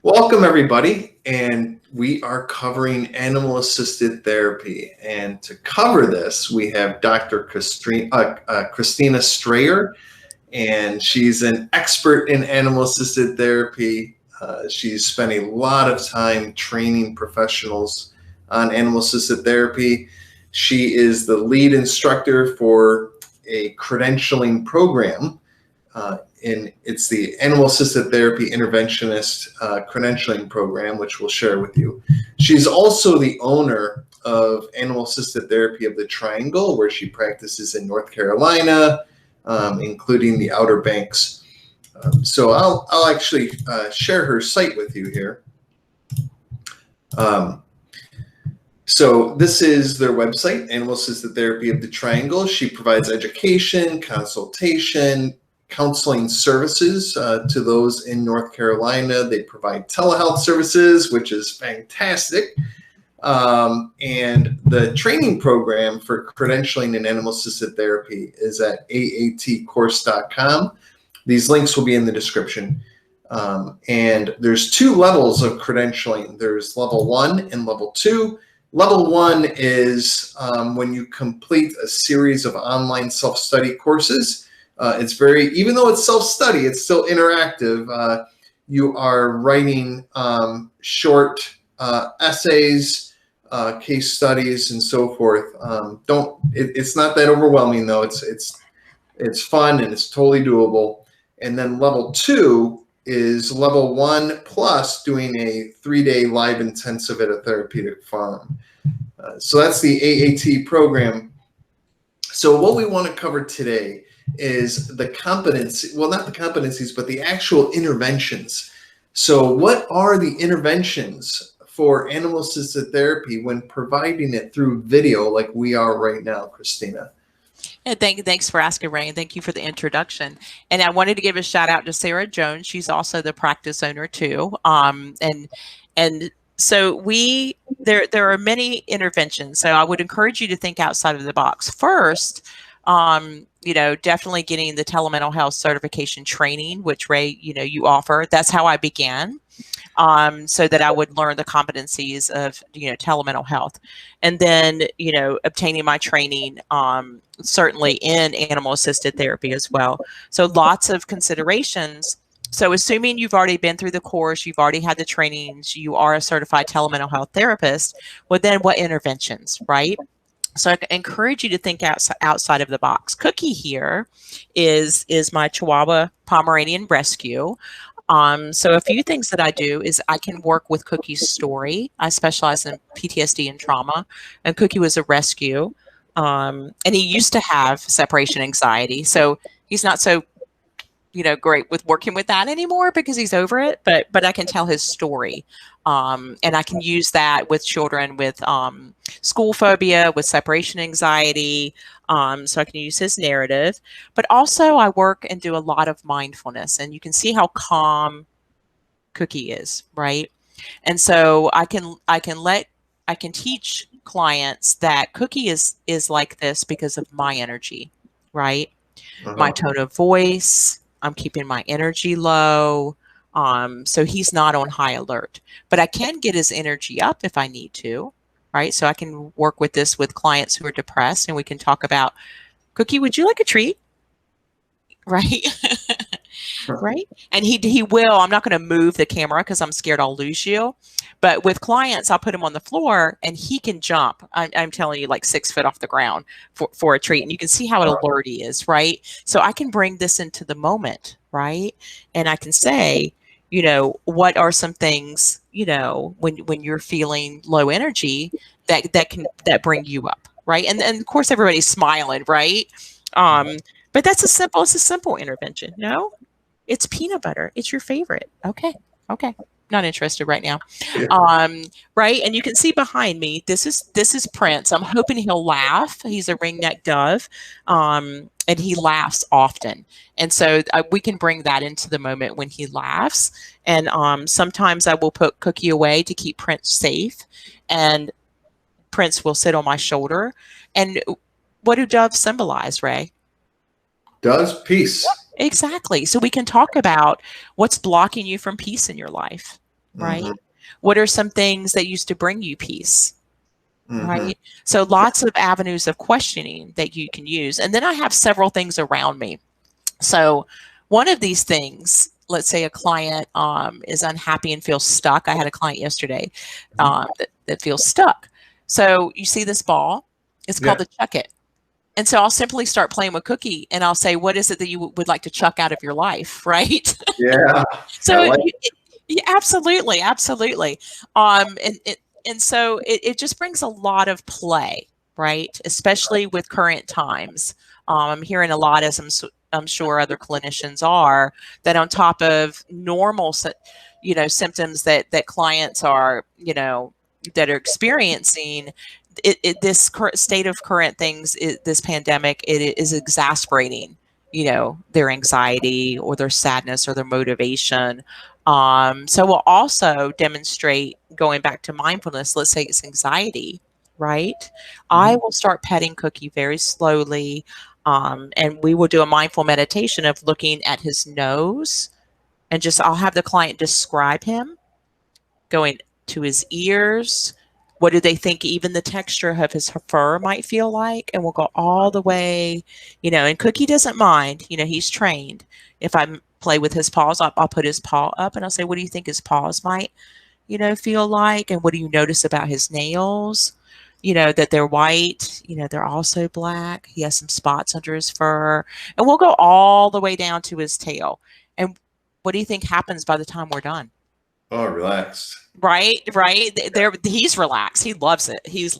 Welcome, everybody, and we are covering animal assisted therapy. And to cover this, we have Dr. Christina Strayer, and she's an expert in animal assisted therapy. She's spent a lot of time training professionals on animal assisted therapy. She is the lead instructor for a credentialing program. It's the Animal Assisted Therapy Interventionist Credentialing program, which we'll share with you. She's also the owner of Animal Assisted Therapy of the Triangle, where she practices in North Carolina, including the Outer Banks. So I'll actually share her site with you here. So this is their website, Animal Assisted Therapy of the Triangle. She provides education, consultation, counseling services to those in North Carolina. They provide telehealth services, which is fantastic. And the training program for credentialing in animal assisted therapy is at AAT-course.com. These links will be in the description. And there's two levels of credentialing. There's level 1 and level 2. Level 1 is when you complete a series of online self-study courses. It's even though it's self-study, it's still interactive. You are writing short essays, case studies, and so forth. It's not that overwhelming though. It's fun and it's totally doable. And then level 2 is level 1 plus doing a 3-day live intensive at a therapeutic farm. So that's the AAT program. So what we want to cover today is the competency, well, not the competencies, but the actual interventions. So what are the interventions for animal assisted therapy when providing it through video like we are right now, Christina? Yeah, thanks for asking, Ray, and thank you for the introduction. And I wanted to give a shout out to Sarah Jones. She's also the practice owner too. And so there are many interventions. So I would encourage you to think outside of the box. First, definitely getting the Telemental Health certification training, which Ray, you offer. That's how I began. So that I would learn the competencies of, telemental health. And then, obtaining my training, certainly in animal assisted therapy as well. So lots of considerations. So assuming you've already been through the course, you've already had the trainings, you are a certified telemental health therapist, well, then what interventions, right? So I encourage you to think outside of the box. Cookie here is my Chihuahua Pomeranian rescue. So a few things that I do is I can work with Cookie's story. I specialize in PTSD and trauma, and Cookie was a rescue. And he used to have separation anxiety. So he's not so, great with working with that anymore because he's over it, but I can tell his story. And I can use that with children with school phobia, with separation anxiety. So I can use his narrative, but also I work and do a lot of mindfulness, and you can see how calm Cookie is, right? And so I can teach clients that Cookie is like this because of my energy, right? My tone of voice, I'm keeping my energy low. So he's not on high alert, but I can get his energy up if I need to, right? So I can work with this with clients who are depressed, and we can talk about, Cookie, would you like a treat? Right? Right? And he will. I'm not going to move the camera because I'm scared I'll lose you. But with clients, I'll put him on the floor and he can jump. I'm telling you, like 6 foot off the ground for a treat. And you can see how alert he is, right? So I can bring this into the moment, right? And I can say, what are some things, when you're feeling low energy that bring you up, right? And of course everybody's smiling, right? But it's a simple intervention. No, it's peanut butter. It's your favorite. Okay. Not interested right now. Right. And you can see behind me, this is Prince. I'm hoping he'll laugh. He's a ringneck dove. And he laughs often. And so we can bring that into the moment when he laughs. And sometimes I will put Cookie away to keep Prince safe. And Prince will sit on my shoulder. And what do doves symbolize, Ray? Doves, peace. Exactly. So we can talk about what's blocking you from peace in your life. right? Mm-hmm. What are some things that used to bring you peace? Mm-hmm. Right. So lots of avenues of questioning that you can use. And then I have several things around me. So one of these things, let's say a client is unhappy and feels stuck. I had a client yesterday that feels stuck. So you see this ball, it's called Yeah. the chuck it. And so I'll simply start playing with Cookie and I'll say, what is it that you would like to chuck out of your life? Right. Yeah. I So like yeah, absolutely, absolutely. And so it just brings a lot of play, right? Especially with current times. I'm hearing a lot, as I'm sure other clinicians are, that on top of normal, symptoms that clients are, that are experiencing, this current state of current things, this pandemic, it is exasperating, their anxiety or their sadness or their motivation. So we'll also demonstrate, going back to mindfulness, let's say it's anxiety, right? I Mhm. will start petting Cookie very slowly. And we will do a mindful meditation of looking at his nose, and just I'll have the client describe him, going to his ears. What do they think even the texture of his fur might feel like? And we'll go all the way, and Cookie doesn't mind, he's trained. If I play with his paws, I'll put his paw up and I'll say, what do you think his paws might, feel like? And what do you notice about his nails? That they're white, they're also black. He has some spots under his fur. And we'll go all the way down to his tail. And what do you think happens by the time we're done? Oh, relaxed. Right. There, he's relaxed. He loves it. He's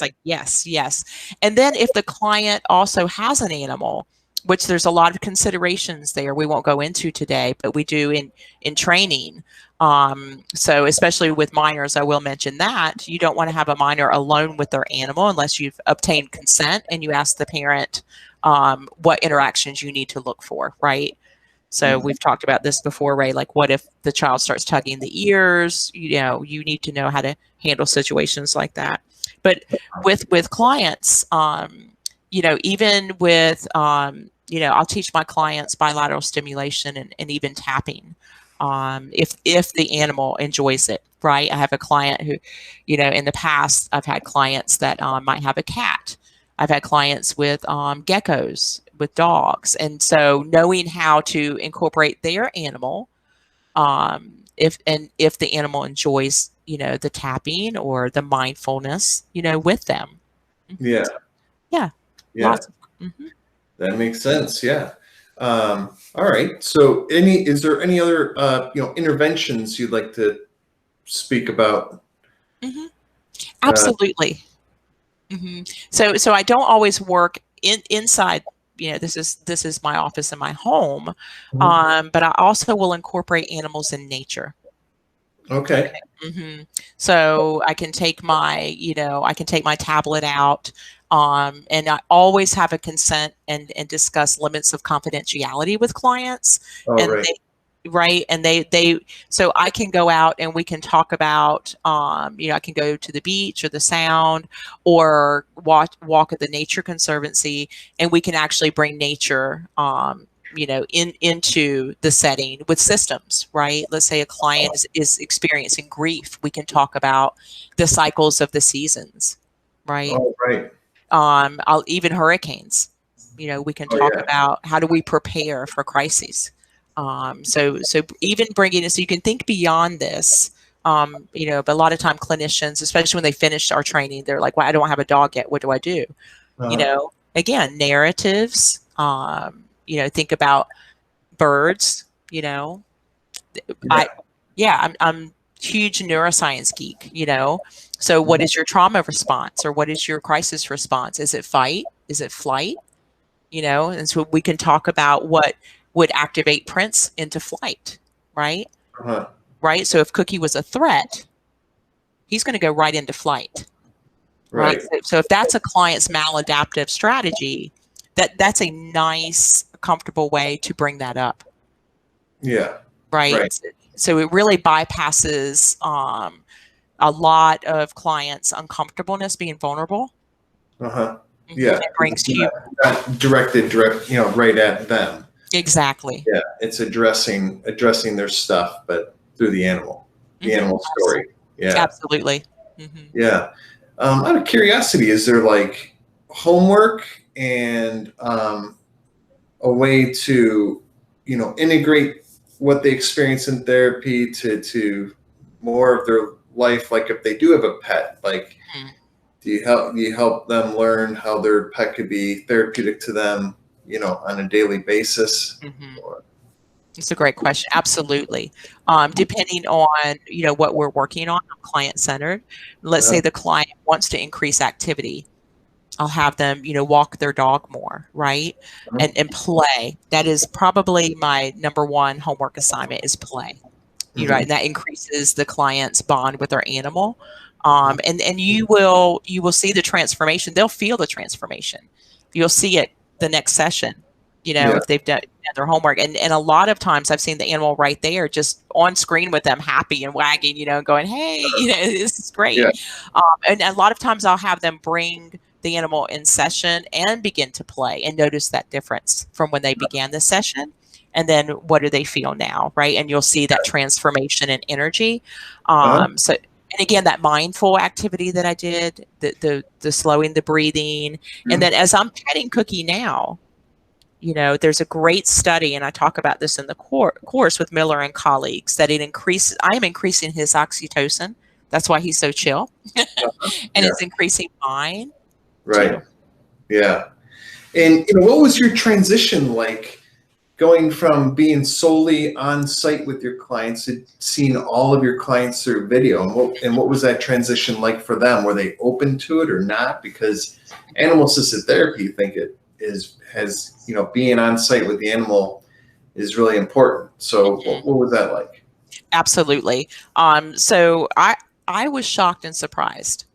like, yes, yes. And then if the client also has an animal, which there's a lot of considerations there we won't go into today, but we do in training. So especially with minors, I will mention that you don't want to have a minor alone with their animal unless you've obtained consent and you ask the parent what interactions you need to look for, right? So Mhm. we've talked about this before, Ray. Like, what if the child starts tugging the ears? You need to know how to handle situations like that. But with clients, even with, I'll teach my clients bilateral stimulation and even tapping, if the animal enjoys it. Right. I have a client who, in the past, I've had clients that might have a cat. I've had clients with geckos, with dogs. And so knowing how to incorporate their animal, if the animal enjoys, the tapping or the mindfulness, with them. Mhm. Yeah. Yeah, Yeah. lots of, mhm. That makes sense. Yeah. All right. So is there any other, interventions you'd like to speak about? Mhm. Uh, Absolutely. So I don't always work inside. This is my office in my home, Mhm. but I also will incorporate animals in nature. Okay. So I can take my tablet out, and I always have a consent and discuss limits of confidentiality with clients, All and right. they so I can go out and we can talk about, I can go to the beach or the sound, or walk at the Nature Conservancy, and we can actually bring nature, into the setting with systems, right? Let's say a client is experiencing grief. We can talk about the cycles of the seasons, right? All right. Even hurricanes, we can Oh, talk yeah. about how do we prepare for crises. So even bringing it, so you can think beyond this. But a lot of time clinicians, especially when they finish our training, they're like, well, I don't have a dog yet. What do I do? Uh-huh. Again, narratives, think about birds, Yeah. I, yeah, I'm huge neuroscience geek, so what is your trauma response, or what is your crisis response? Is it fight? Is it flight? And so we can talk about what would activate Prince into flight, right? Uh-huh. Right. So if Cookie was a threat, he's going to go right into flight. Right. Right. So if that's a client's maladaptive strategy, that's a nice, comfortable way to bring that up. Yeah. Right. Right. So it really bypasses a lot of clients' uncomfortableness being vulnerable. Uh-huh. Yeah. It brings you Not directed right at them. exactly. Yeah. It's addressing their stuff, but through the animal. the animal story. Yeah. Absolutely. Yeah. Out of curiosity, is there like homework and a way to, integrate what they experience in therapy to more of their life? Like if they do have a pet, like do you help them learn how their pet could be therapeutic to them, on a daily basis? Or, It's a great question. Absolutely. Depending on, what we're working on, I'm client-centered. Let's say the client wants to increase activity. I'll have them, walk their dog more, right? And play. That is probably my number one homework assignment is play. Right? And that increases the client's bond with their animal. And you will see the transformation. They'll feel the transformation. You'll see it the next session, if they've done their homework. And a lot of times I've seen the animal right there, just on screen with them, happy and wagging, going, hey, this is great. Yeah. And a lot of times I'll have them bring the animal in session and begin to play and notice that difference from when they began the session. And then what do they feel now, right? And you'll see that transformation in energy. So, and again, that mindful activity that I did, the slowing the breathing. And then as I'm petting Cookie now, there's a great study, and I talk about this in the course with Miller and colleagues, that I am increasing his oxytocin. That's why he's so chill. And it's increasing mine. Right. Too. Yeah. And what was your transition like going from being solely on site with your clients to seeing all of your clients through video? And what was that transition like for them? Were they open to it or not? Because animal assisted therapy, I think has being on site with the animal is really important. So what was that like? Absolutely. So I was shocked and surprised.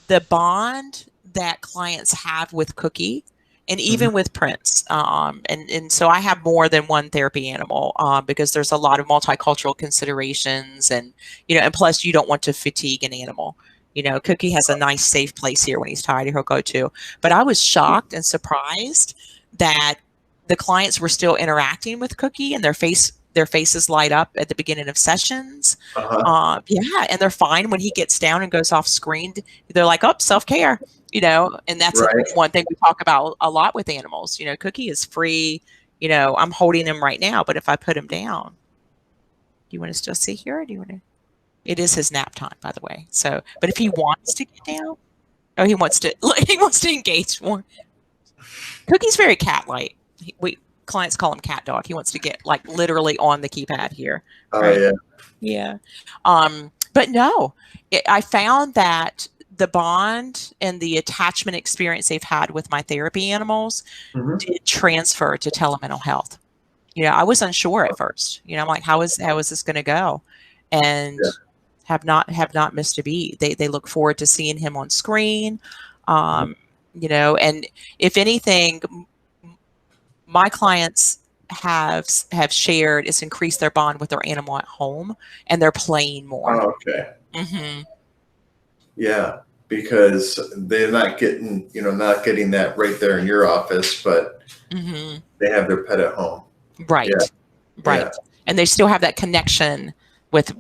The bond that clients have with Cookie, and even with Prince. And so I have more than one therapy animal because there's a lot of multicultural considerations, and and plus you don't want to fatigue an animal. Cookie has a nice safe place here. When he's tired, he'll go to. But I was shocked and surprised that the clients were still interacting with Cookie, and their faces light up at the beginning of sessions. Yeah, and they're fine when he gets down and goes off screen. They're like, oh, self-care, and that's one thing we talk about a lot with animals. Cookie is free. I'm holding him right now, but if I put him down, do you want to still sit here, or do you want to? It is his nap time, by the way. So, but if he wants to get down, he wants to engage more. Cookie's very cat-like. Clients call him cat dog. He wants to get like literally on the keypad here. Right? Yeah. But no, I found that the bond and the attachment experience they've had with my therapy animals did transfer to telemental health. I was unsure at first. I'm like, how is this going to go? And have not missed a beat. They look forward to seeing him on screen. And if anything, my clients have shared it's increased their bond with their animal at home, and they're playing more. Oh, okay. Yeah, because they're not getting that right there in your office, but they have their pet at home. Right. Yeah. And they still have that connection with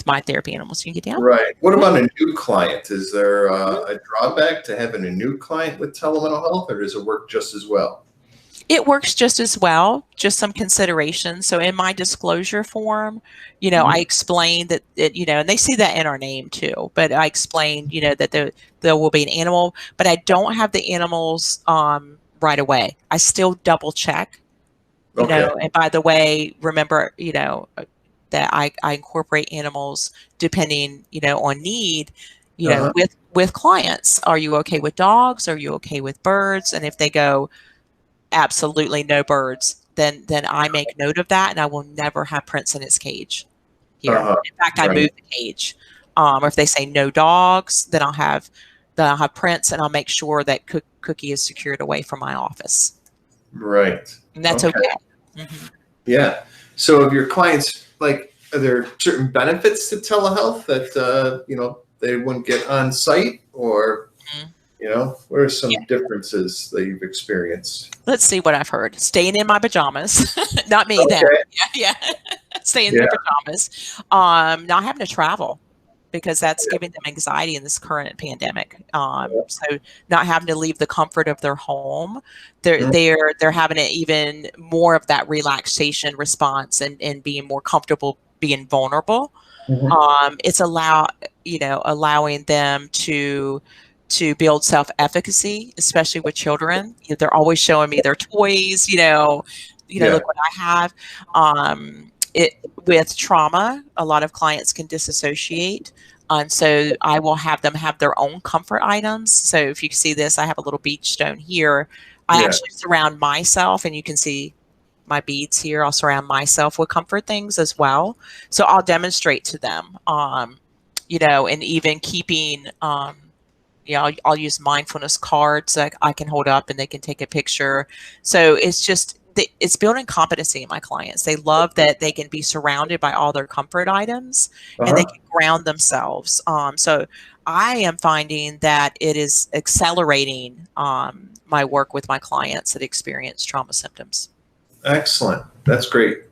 my therapy animals. You can get down. Right. What about a new client? Is there a drawback to having a new client with telemental health, or does it work just as well? It works just as well, just some considerations. So in my disclosure form, I explained that, and they see that in our name too, but I explained, that there will be an animal, but I don't have the animals right away. I still double check, and by the way, remember, that I incorporate animals depending, on need, with clients. Are you okay with dogs? Are you okay with birds? And if they go, absolutely no birds, then I make note of that, and I will never have Prince in his cage here. In fact, I move the cage. Or if they say no dogs, then I'll have Prince, and I'll make sure that Cookie is secured away from my office. Right. And that's okay. Yeah. So if your clients, like, are there certain benefits to telehealth that they wouldn't get on site, or what are some differences that you've experienced? Let's see what I've heard. Staying in my pajamas. Not me, them. Yeah. stay in Yeah. their pajamas, not having to travel, because that's giving them anxiety in this current pandemic. So not having to leave the comfort of their home, they're having it even more of that relaxation response, and being more comfortable being vulnerable. It's allowing them to build self-efficacy, especially with children. They're always showing me their toys, look what I have. It With trauma, a lot of clients can disassociate. And so I will have them have their own comfort items. So if you see this, I have a little beach stone here. I actually surround myself, and you can see my beads here. I'll surround myself with comfort things as well. So I'll demonstrate to them, and even keeping, I'll use mindfulness cards that I can hold up and they can take a picture. So it's building competency in my clients. They love that they can be surrounded by all their comfort items, and they can ground themselves. So I am finding that it is accelerating my work with my clients that experience trauma symptoms. Excellent. That's great.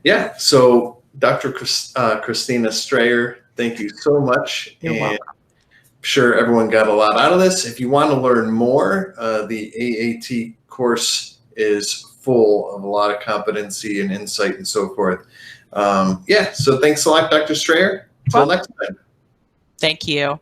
Yeah. So Dr. Christina Strayer, thank you so much. You're welcome. Sure everyone got a lot out of this. If you want to learn more, the AAT course is full of a lot of competency and insight and so forth. So thanks a lot, Dr. Strayer. Until next time. Thank you.